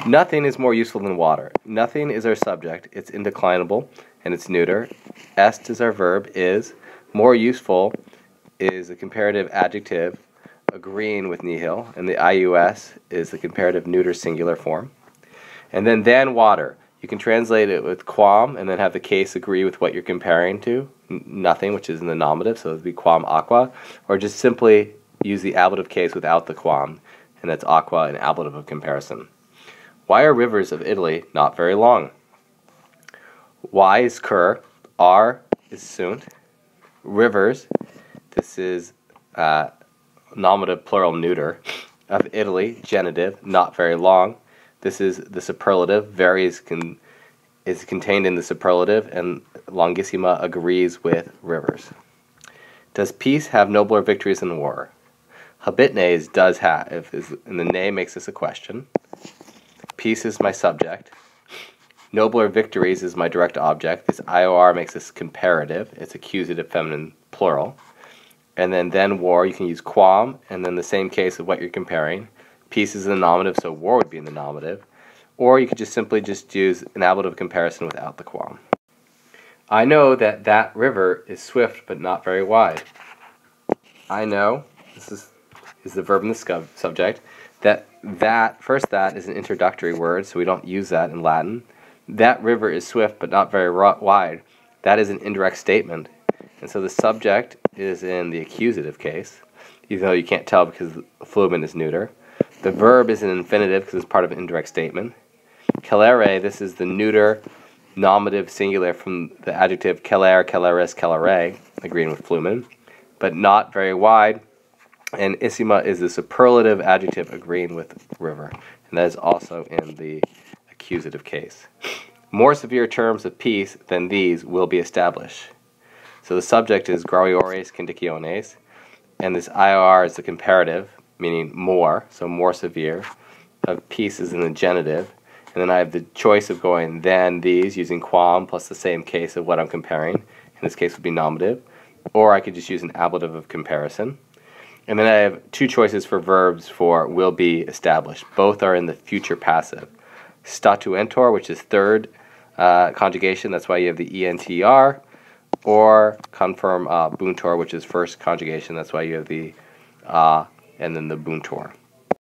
Nothing is more useful than water. Nothing is our subject. It's indeclinable and it's neuter. Est is our verb. Is. More useful is a comparative adjective agreeing with nihil, and the ius is the comparative neuter singular form. And then than water. You can translate it with quam and then have the case agree with what you're comparing to. Nothing, which is in the nominative, so it would be quam aqua. Or just simply use the ablative case without the quam, and that's aqua, an ablative of comparison. Why are rivers of Italy not very long? Y is cur, R is sunt. Rivers, this is nominative plural neuter. Of Italy, genitive, not very long. This is the superlative. Very is contained in the superlative, and longissima agrees with rivers. Does peace have nobler victories than war? Habitne is does have, and the name makes this a question. Peace is my subject. Nobler victories is my direct object. This IOR makes this comparative. It's accusative feminine plural. And then war, you can use quam, and then the same case of what you're comparing. Peace is in the nominative, so war would be in the nominative. Or you could just simply use an ablative comparison without the quam. I know that that river is swift but not very wide. I know, this is the verb in the subject, that is an introductory word, so we don't use that in Latin. That river is swift but not very wide. That is an indirect statement. And so the subject is in the accusative case, even though you can't tell because flumen is neuter. The verb is an infinitive because it's part of an indirect statement. Celere, this is the neuter nominative singular from the adjective celer, celeris, celere, agreeing with flumen, but not very wide. And issima is the superlative adjective agreeing with river, and that is also in the accusative case. More severe terms of peace than these will be established. So the subject is graviores conditiones, and this IOR is the comparative, meaning more, so more severe. Of peace is in the genitive, and then I have the choice of going than these using quam plus the same case of what I'm comparing. In this case would be nominative, or I could just use an ablative of comparison. And then I have two choices for verbs for will be established. Both are in the future passive. Statuentor, which is third conjugation, that's why you have the ENTR, or confirm buntor, which is first conjugation, that's why you have the and then the buntor.